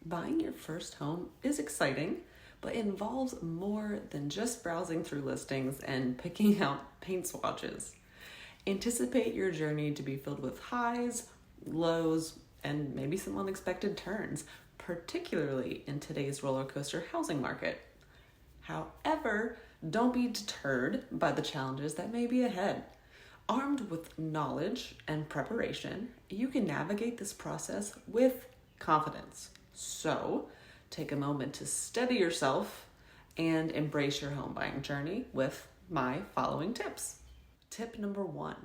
Buying your first home is exciting, but involves more than just browsing through listings and picking out paint swatches. Anticipate your journey to be filled with highs, lows, and maybe some unexpected turns, particularly in today's roller coaster housing market. However, don't be deterred by the challenges that may be ahead. Armed with knowledge and preparation, you can navigate this process with confidence. So, take a moment to steady yourself and embrace your home buying journey with my following tips. Tip number 1,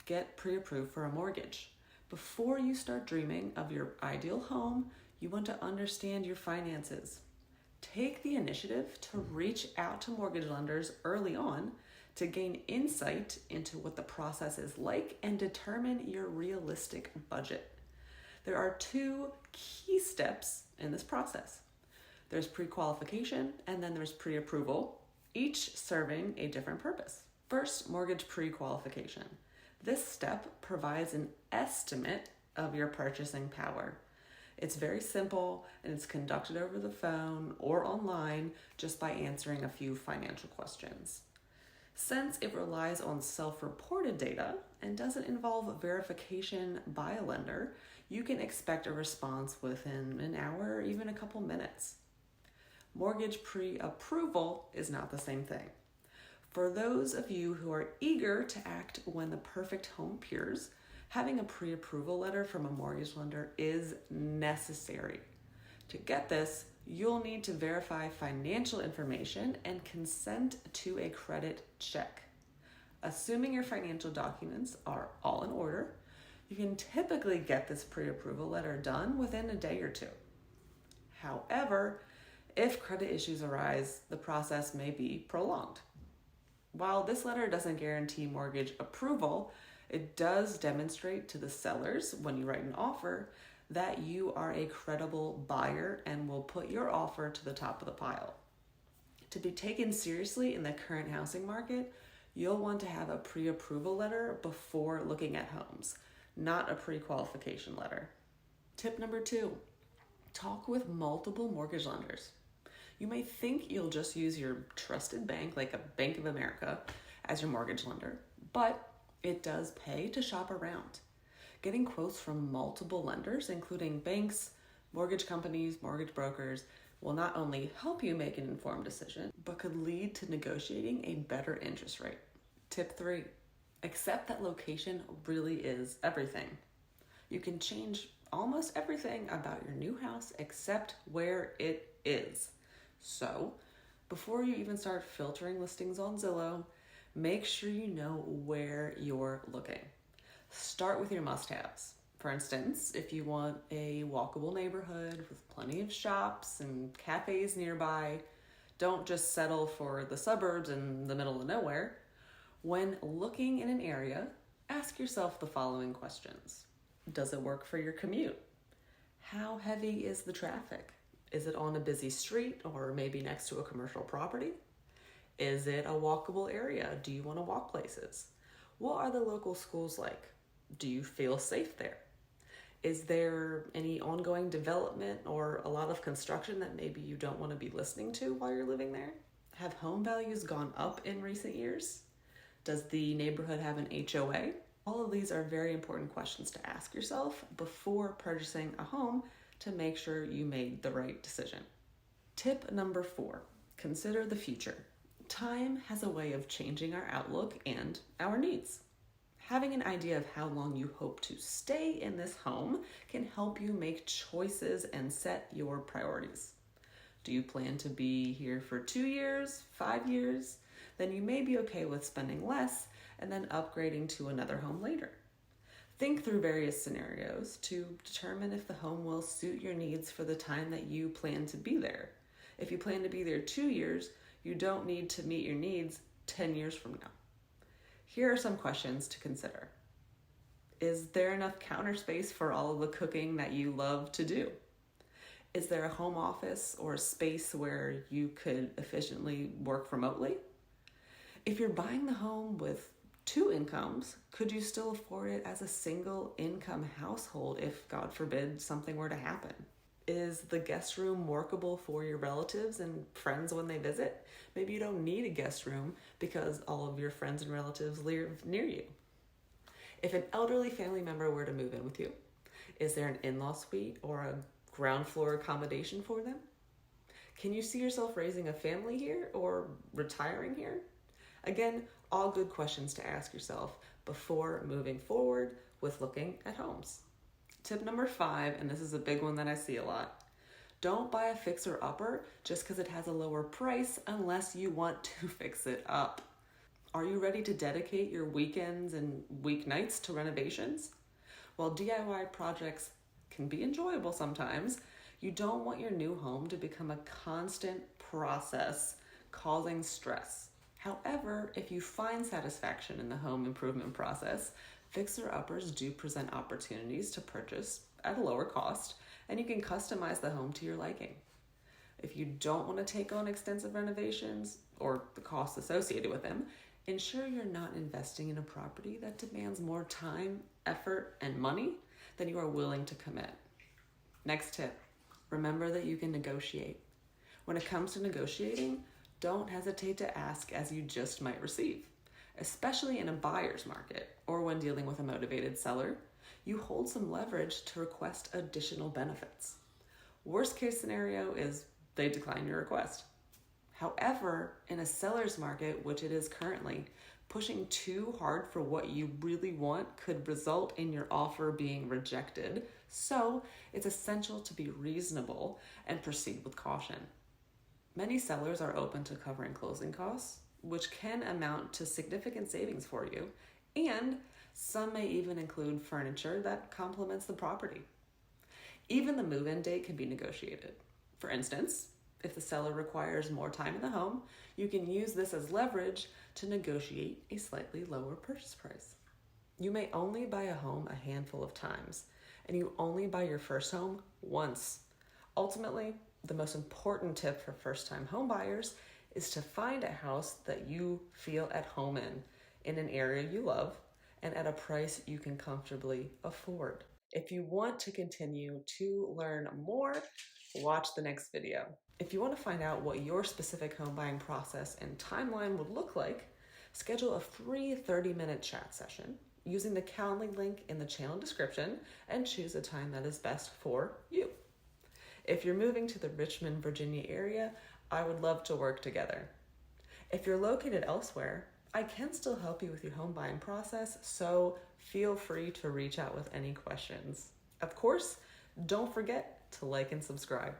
get pre-approved for a mortgage. Before you start dreaming of your ideal home, you want to understand your finances. Take the initiative to reach out to mortgage lenders early on to gain insight into what the process is like and determine your realistic budget. There are 2 key steps in this process. There's pre-qualification and then there's pre-approval, each serving a different purpose. First, mortgage pre-qualification. This step provides an estimate of your purchasing power. It's very simple and it's conducted over the phone or online just by answering a few financial questions. Since it relies on self-reported data and doesn't involve verification by a lender, you can expect a response within an hour or even a couple minutes. Mortgage pre-approval is not the same thing. For those of you who are eager to act when the perfect home appears, having a pre-approval letter from a mortgage lender is necessary. To get this, you'll need to verify financial information and consent to a credit check. Assuming your financial documents are all in order, you can typically get this pre-approval letter done within a day or 2. However, if credit issues arise, the process may be prolonged. While this letter doesn't guarantee mortgage approval, it does demonstrate to the sellers when you write an offer that you are a credible buyer and will put your offer to the top of the pile. To be taken seriously in the current housing market, you'll want to have a pre-approval letter before looking at homes, not a pre-qualification letter. Tip number 2, talk with multiple mortgage lenders. You may think you'll just use your trusted bank, like a Bank of America, as your mortgage lender, but it does pay to shop around. Getting quotes from multiple lenders, including banks, mortgage companies, mortgage brokers, will not only help you make an informed decision, but could lead to negotiating a better interest rate. Tip 3, accept that location really is everything. You can change almost everything about your new house except where it is. So, before you even start filtering listings on Zillow, make sure you know where you're looking. Start with your must-haves. For instance, if you want a walkable neighborhood with plenty of shops and cafes nearby, don't just settle for the suburbs in the middle of nowhere. When looking in an area, ask yourself the following questions. Does it work for your commute? How heavy is the traffic? Is it on a busy street or maybe next to a commercial property? Is it a walkable area? Do you want to walk places? What are the local schools like? Do you feel safe there? Is there any ongoing development or a lot of construction that maybe you don't want to be listening to while you're living there? Have home values gone up in recent years? Does the neighborhood have an HOA? All of these are very important questions to ask yourself before purchasing a home to make sure you made the right decision. Tip number 4, consider the future. Time has a way of changing our outlook and our needs. Having an idea of how long you hope to stay in this home can help you make choices and set your priorities. Do you plan to be here for 2 years, 5 years? Then you may be okay with spending less and then upgrading to another home later. Think through various scenarios to determine if the home will suit your needs for the time that you plan to be there. If you plan to be there 2 years, you don't need to meet your needs 10 years from now. Here are some questions to consider. Is there enough counter space for all of the cooking that you love to do? Is there a home office or a space where you could efficiently work remotely? If you're buying the home with 2 incomes, could you still afford it as a single income household if, God forbid, something were to happen? Is the guest room workable for your relatives and friends when they visit? Maybe you don't need a guest room because all of your friends and relatives live near you. If an elderly family member were to move in with you, is there an in-law suite or a ground floor accommodation for them? Can you see yourself raising a family here or retiring here? Again, all good questions to ask yourself before moving forward with looking at homes. Tip number 5, and this is a big one that I see a lot. Don't buy a fixer-upper just because it has a lower price unless you want to fix it up. Are you ready to dedicate your weekends and weeknights to renovations? While DIY projects can be enjoyable sometimes, you don't want your new home to become a constant process causing stress. However, if you find satisfaction in the home improvement process, fixer-uppers do present opportunities to purchase at a lower cost, and you can customize the home to your liking. If you don't want to take on extensive renovations or the costs associated with them, ensure you're not investing in a property that demands more time, effort, and money than you are willing to commit. Next tip, remember that you can negotiate. When it comes to negotiating, don't hesitate to ask as you just might receive. Especially in a buyer's market or when dealing with a motivated seller, you hold some leverage to request additional benefits. Worst case scenario is they decline your request. However, in a seller's market, which it is currently, pushing too hard for what you really want could result in your offer being rejected. So it's essential to be reasonable and proceed with caution. Many sellers are open to covering closing costs, which can amount to significant savings for you, and some may even include furniture that complements the property. Even the move-in date can be negotiated. For instance, if the seller requires more time in the home, you can use this as leverage to negotiate a slightly lower purchase price. You may only buy a home a handful of times, and you only buy your first home once. Ultimately, the most important tip for first-time home buyers is to find a house that you feel at home in an area you love, and at a price you can comfortably afford. If you want to continue to learn more, watch the next video. If you want to find out what your specific home buying process and timeline would look like, schedule a free 30-minute chat session using the Calendly link in the channel description and choose a time that is best for you. If you're moving to the Richmond, Virginia area, I would love to work together. If you're located elsewhere, I can still help you with your home buying process, so feel free to reach out with any questions. Of course, don't forget to like and subscribe.